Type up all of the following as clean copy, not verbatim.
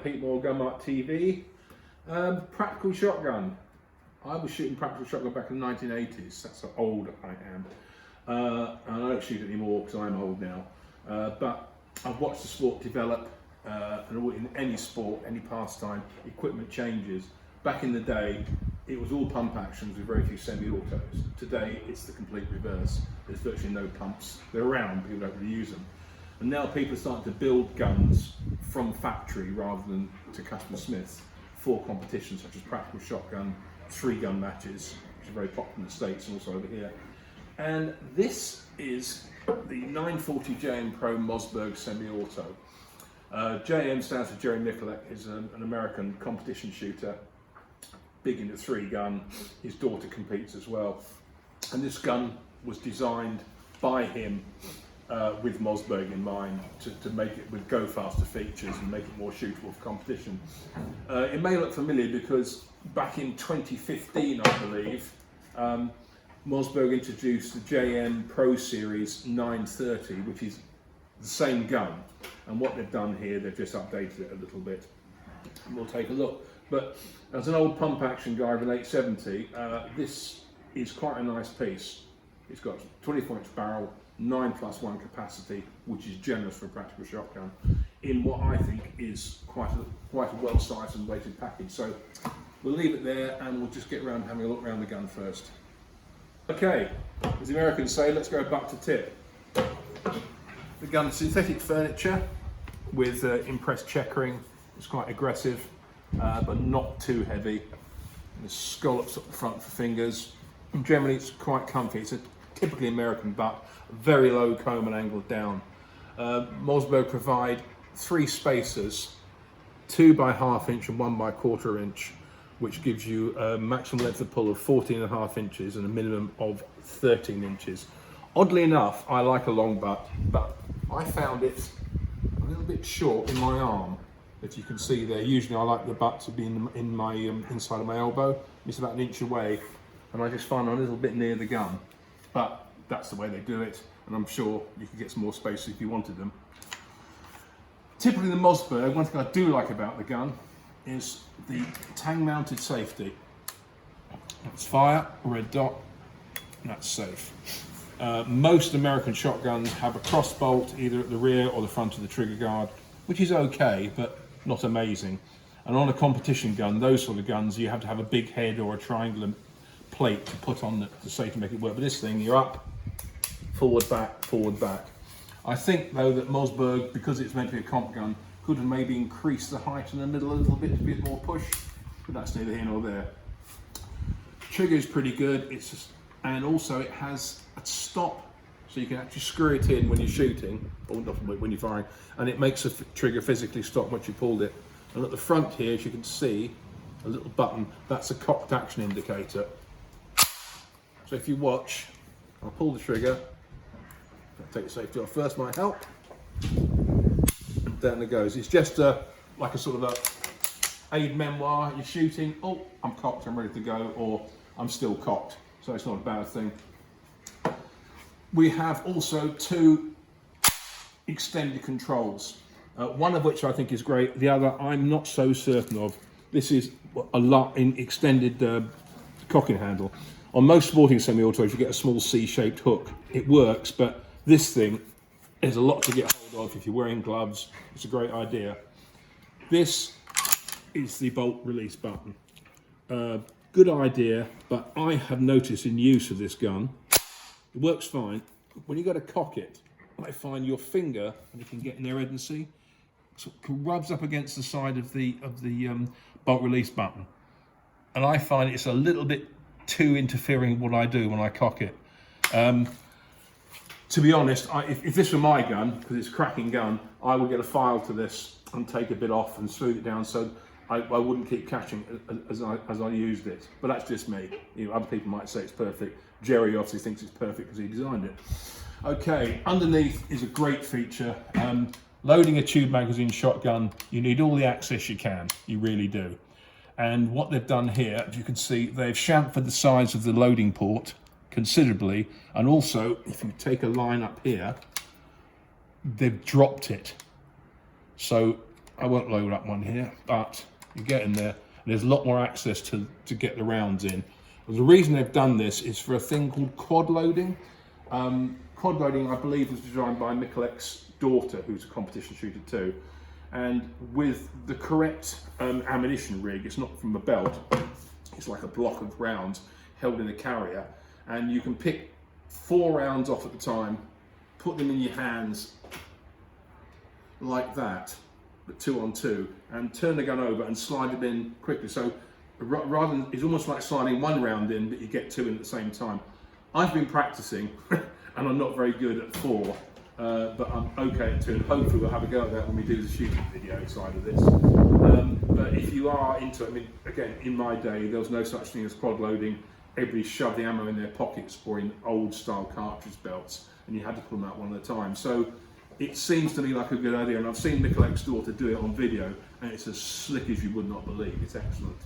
Pete Moore, Gun Mart TV. Practical shotgun. I was shooting practical shotgun back in the 1980s. That's how old I am. And I don't shoot anymore because I'm old now. But I've watched the sport develop, and in any sport, any pastime, equipment changes. Back in the day, it was all pump actions with very few semi-autos. Today, it's the complete reverse. There's virtually no pumps. They're around, people don't really use them. And now people are starting to build guns from factory rather than to custom smiths for competitions such as practical shotgun, 3-gun matches, which are very popular in the States and also over here. And this is the 940 JM Pro Mossberg semi-auto. JM stands for Jerry Miculek. He's an American competition shooter, big into 3-gun. His daughter competes as well. And this gun was designed by him with Mossberg in mind to make it with go faster features and make it more shootable for competition. It may look familiar because back in 2015, I believe, Mossberg introduced the JM Pro Series 930, which is the same gun. And what they've done here, they've just updated it a little bit. And we'll take a look. But as an old pump action guy with an 870, this is quite a nice piece. It's got 24-inch barrel, 9+1 capacity, which is generous for a practical shotgun, in what I think is quite a well-sized and weighted package. So we'll leave it there and we'll just get around having a look around the gun first. Okay, as the Americans say, let's go butt to tip. The gun's synthetic furniture with impressed checkering. It's quite aggressive, but not too heavy. There's scallops up the front for fingers. And generally, it's quite comfy. It's a typically American butt, very low comb and angled down. Mossberg provide 3 spacers, 2 by ½ inch and 1 by ¼ inch, which gives you a maximum length of pull of 14.5 inches and a minimum of 13 inches. Oddly enough, I like a long butt, but I found it a little bit short in my arm. If you can see there, usually I like the butt to be in my inside of my elbow. It's about 1 inch away, and I just find I'm a little bit near the gun. But that's the way they do it, and I'm sure you could get some more space if you wanted them. Typically the Mossberg, one thing I do like about the gun is the tang-mounted safety. That's fire, red dot, and that's safe. Most American shotguns have a cross bolt either at the rear or the front of the trigger guard, which is okay, but not amazing. And on a competition gun, those sort of guns, you have to have a big head or a triangular plate to put on the safe to make it work. But this thing, you're up, forward, back, forward, back. I think though that Mossberg, because it's meant to be a comp gun, could have maybe increased the height in the middle a little bit to be a bit more push, but that's neither here nor there. Trigger is pretty good. And also it has a stop, so you can actually screw it in when you're shooting, or not when you're firing, and it makes the trigger physically stop once you pulled it. And at the front here, as you can see, a little button, that's a cocked action indicator. So if you watch, I'll pull the trigger, I'll take the safety off first, might help, and down it goes. It's just like a sort of a aid memoir. You're shooting, oh, I'm cocked, I'm ready to go, or I'm still cocked, so it's not a bad thing. We have also 2 extended controls, one of which I think is great, the other I'm not so certain of. This is a lot in extended cocking handle. On most sporting semi-autos, you get a small C-shaped hook. It works, but this thing is a lot to get hold of if you're wearing gloves. It's a great idea. This is the bolt release button. Good idea, but I have noticed in use of this gun, it works fine. When you go to cock it, I find your finger, and you can get in there, Ed, and see, sort of rubs up against the side of the bolt release button, and I find it's a little bit too interfering with what I do when I cock it. To be honest, if this were my gun, because it's a cracking gun, I would get a file to this and take a bit off and smooth it down so I wouldn't keep catching as I used it. But that's just me. You know, other people might say it's perfect. Jerry obviously thinks it's perfect because he designed it. Okay, underneath is a great feature. Loading a tube magazine shotgun, you need all the access you can. You really do. And what they've done here, as you can see, they've chamfered the size of the loading port considerably. And also, if you take a line up here, they've dropped it. So I won't load up one here, but you get in there, and there's a lot more access to get the rounds in. The reason they've done this is for a thing called quad loading. Quad loading, I believe, was designed by Miculek's daughter, who's a competition shooter too. And with the correct ammunition rig, it's not from a belt, it's like a block of rounds held in a carrier, and you can pick 4 rounds off at a time, put them in your hands like that, but 2 on 2, and turn the gun over and slide it in quickly. So rather than, it's almost like sliding 1 round in, but you get 2 in at the same time. I've been practicing, and I'm not very good at 4, but I'm okay at 2, and hopefully we'll have a go at that when we do the shooting video side of this. But if you are into it, I mean, again, in my day, there was no such thing as quad loading. Everybody shoved the ammo in their pockets or in old style cartridge belts, and you had to pull them out one at a time. So it seems to me like a good idea, and I've seen Miculek's daughter do it on video, and it's as slick as you would not believe. It's excellent.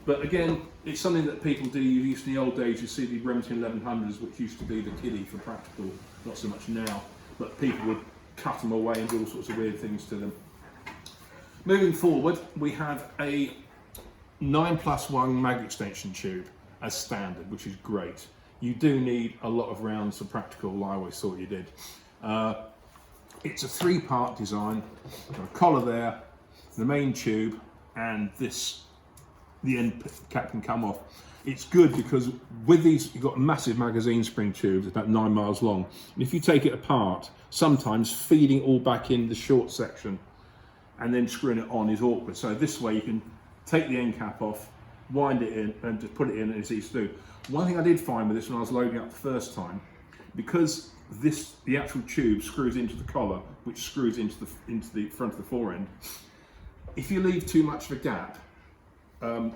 But again, it's something that people do. You used in the old days, you see the Remington 1100s, which used to be the kiddie for practical, not so much now, but people would cut them away and do all sorts of weird things to them. Moving forward, we have a 9+1 mag extension tube as standard, which is great. You do need a lot of rounds for practical, I always thought you did. It's a 3-part design, got a collar there, the main tube, and this, the end cap can come off. It's good because with these, you've got a massive magazine spring tubes, about 9 miles long. And if you take it apart, sometimes feeding all back in the short section and then screwing it on is awkward. So this way you can take the end cap off, wind it in, and just put it in, and it's easy to do. One thing I did find with this when I was loading up the first time, because the actual tube screws into the collar, which screws into the front of the forend. If you leave too much of a gap,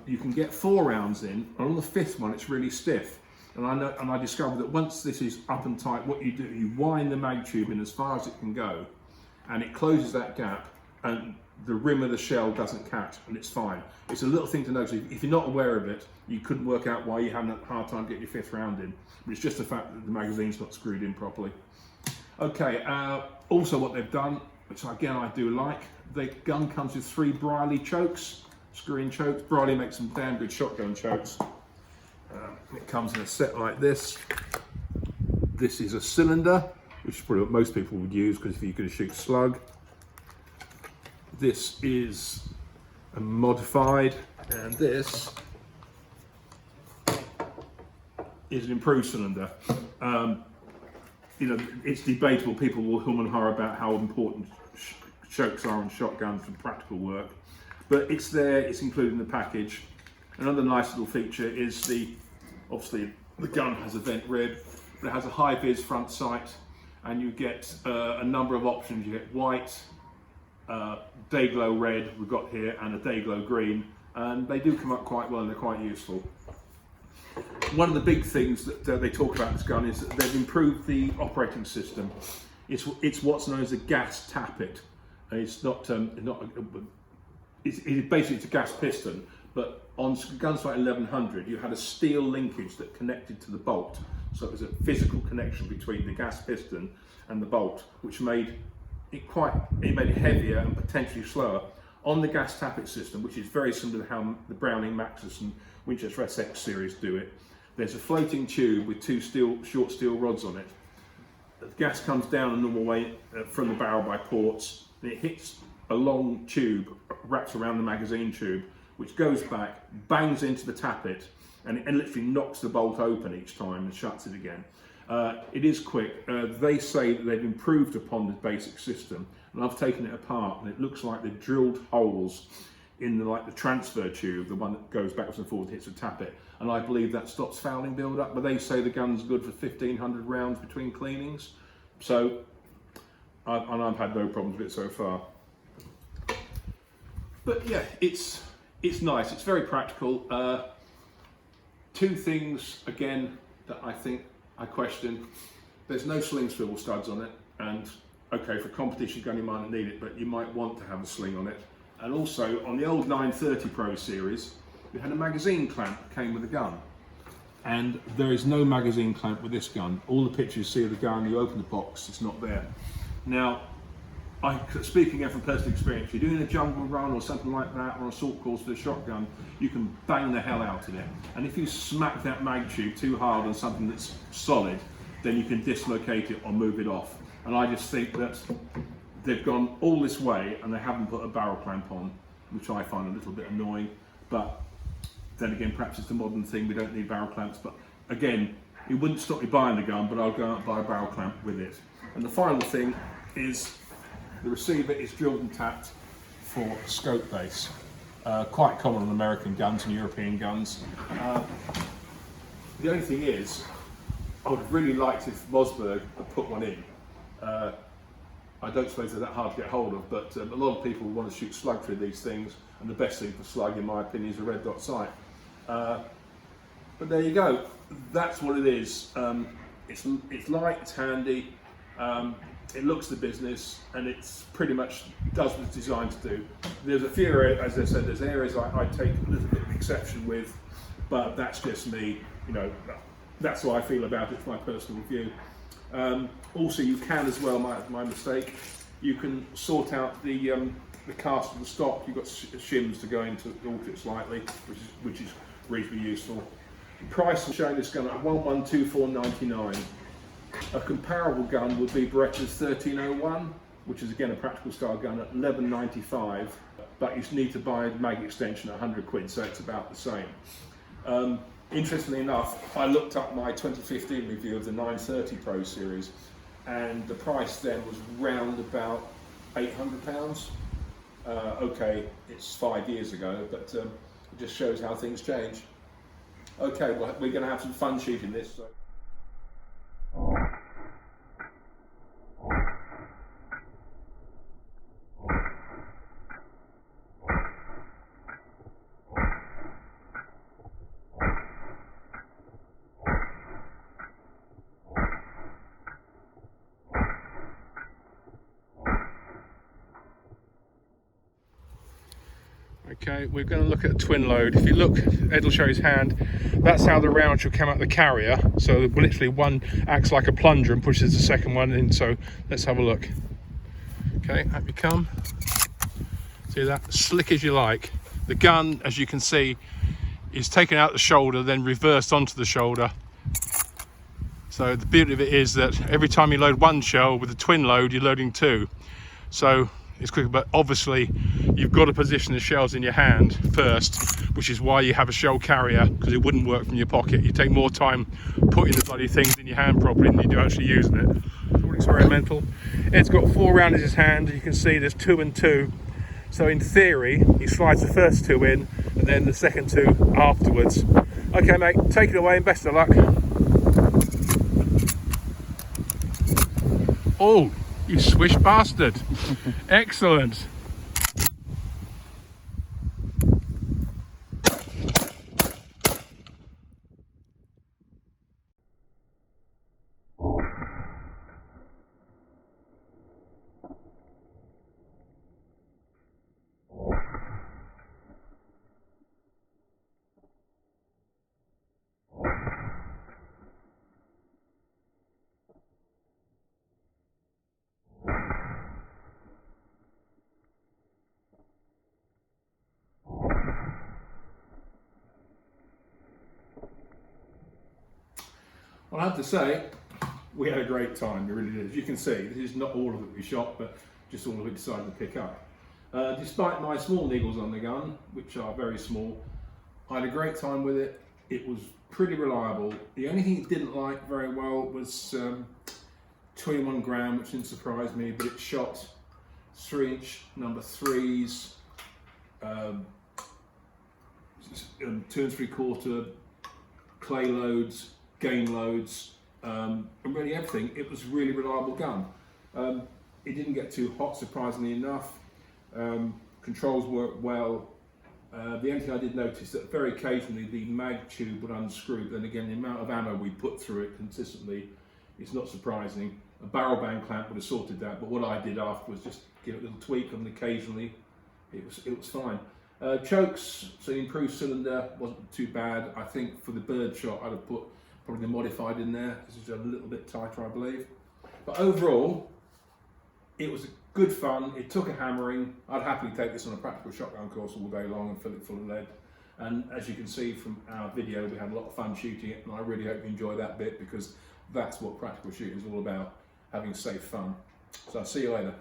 you can get 4 rounds in, and on the 5th one it's really stiff. And I discovered that once this is up and tight, what you do, you wind the mag tube in as far as it can go, and it closes that gap, and the rim of the shell doesn't catch, and it's fine. It's a little thing to notice. If you're not aware of it, you couldn't work out why you're having a hard time getting your 5th round in. But it's just the fact that the magazine's not screwed in properly. Okay, also what they've done, which again I do like, the gun comes with 3 Briley chokes, screw-in chokes. Briley makes some damn good shotgun chokes. It comes in a set like this. This is a cylinder, which is probably what most people would use, because if you're going to shoot slug. This is a modified, and this is an improved cylinder. You know, it's debatable. People will hum and ha about how important chokes are on shotguns for practical work, but it's there. It's included in the package. Another nice little feature is obviously the gun has a vent rib, but it has a high vis front sight, and you get a number of options. You get white, day glow red we've got here, and a day glow green, and they do come up quite well and they're quite useful. One of the big things that they talk about in this gun is that they've improved the operating system. It's what's known as a gas tappet. It's basically it's a gas piston, but on guns like 1100 you had a steel linkage that connected to the bolt, so it was a physical connection between the gas piston and the bolt, which made it heavier and potentially slower. On the gas tappet system, which is very similar to how the Browning Maxus and Winchester SX series do it, there's a floating tube with 2 short steel rods on it. The gas comes down a normal way from the barrel by ports, and it hits a long tube, wraps around the magazine tube, which goes back, bangs into the tappet, and it literally knocks the bolt open each time and shuts it again. It is quick. They say that they've improved upon the basic system, and I've taken it apart, and it looks like they've drilled holes in the transfer tube, the one that goes backwards and forwards, hits a tappet, and I believe that stops fouling build up. But they say the gun's good for 1,500 rounds between cleanings, so I've had no problems with it so far. But yeah, it's nice. It's very practical. 2 things again that I think I question. There's no sling swivel studs on it, and okay, for competition gun you might not need it, but you might want to have a sling on it. And also on the old 930 Pro series, we had a magazine clamp that came with the gun, and there is no magazine clamp with this gun. All the pictures you see of the gun, you open the box, it's not there. Now, speaking again from personal experience, you're doing a jungle run or something like that, or a assault course with a shotgun, you can bang the hell out of it. And if you smack that mag tube too hard on something that's solid, then you can dislocate it or move it off. And I just think that they've gone all this way and they haven't put a barrel clamp on, which I find a little bit annoying. But then again, perhaps it's the modern thing, we don't need barrel clamps. But again, it wouldn't stop me buying the gun, but I'll go out and buy a barrel clamp with it. And the final thing is the receiver is drilled and tapped for scope base. Quite common on American guns and European guns. The only thing is, I would have really liked if Mossberg had put one in. I don't suppose they're that hard to get hold of, but a lot of people want to shoot slug through these things, and the best thing for slug, in my opinion, is a red dot sight. But there you go. That's what it is. It's light, it's handy. It looks the business, and it's pretty much does what it's designed to do. There's a few areas, as I said, there's areas I take a little bit of exception with, but that's just me. You know, that's what I feel about it. It's my personal view. Also, you can as well. My mistake. You can sort out the cast of the stock. You've got shims to go into alter it slightly, which is reasonably useful. Price I'm showing this gun at $1124.99. A comparable gun would be Beretta's 1301, which is again a practical style gun at $11.95, but you need to buy a mag extension at 100 quid, so it's about the same. Interestingly enough, I looked up my 2015 review of the 930 Pro series, and the price then was round about £800. Okay, it's 5 years ago, but it just shows how things change. Okay, well, we're going to have some fun shooting this. So. Okay, we're going to look at a twin load. If you look, Ed will show his hand, that's how the round should come out the carrier. So literally one acts like a plunger and pushes the second one in. So let's have a look. Okay, up you come. See that? Slick as you like. The gun, as you can see, is taken out the shoulder, then reversed onto the shoulder. So the beauty of it is that every time you load one shell with a twin load, you're loading two. So it's quicker, but obviously you've got to position the shells in your hand first, which is why you have a shell carrier, because it wouldn't work from your pocket. You take more time putting the bloody things in your hand properly than you do actually using it. It's all experimental. Ed's got 4 rounds in his hand. You can see there's 2 and 2. So in theory, he slides the first 2 in and then the second 2 afterwards. Okay, mate, take it away and best of luck. Oh, you swish bastard. Excellent. Well, I have to say, we had a great time, we really did. As you can see, this is not all of it we shot, but just all of it decided to pick up. Despite my small niggles on the gun, which are very small, I had a great time with it. It was pretty reliable. The only thing it didn't like very well was 21 gram, which didn't surprise me, but it shot 3-inch number 3s, 2 3/4 clay loads, game loads, and really everything. It was a really reliable gun. It didn't get too hot, surprisingly enough. Controls worked well. The only thing I did notice that very occasionally the mag tube would unscrew. Then again, the amount of ammo we put through it consistently is not surprising. A barrel band clamp would have sorted that, but what I did after was just give it a little tweak, and occasionally it was fine. Chokes, so the improved cylinder wasn't too bad. I think for the bird shot, I'd have put probably the modified in there. This is a little bit tighter, I believe. But overall, it was good fun. It took a hammering. I'd happily take this on a practical shotgun course all day long and fill it full of lead. And as you can see from our video, we had a lot of fun shooting it, and I really hope you enjoy that bit, because that's what practical shooting is all about, having safe fun. So I'll see you later.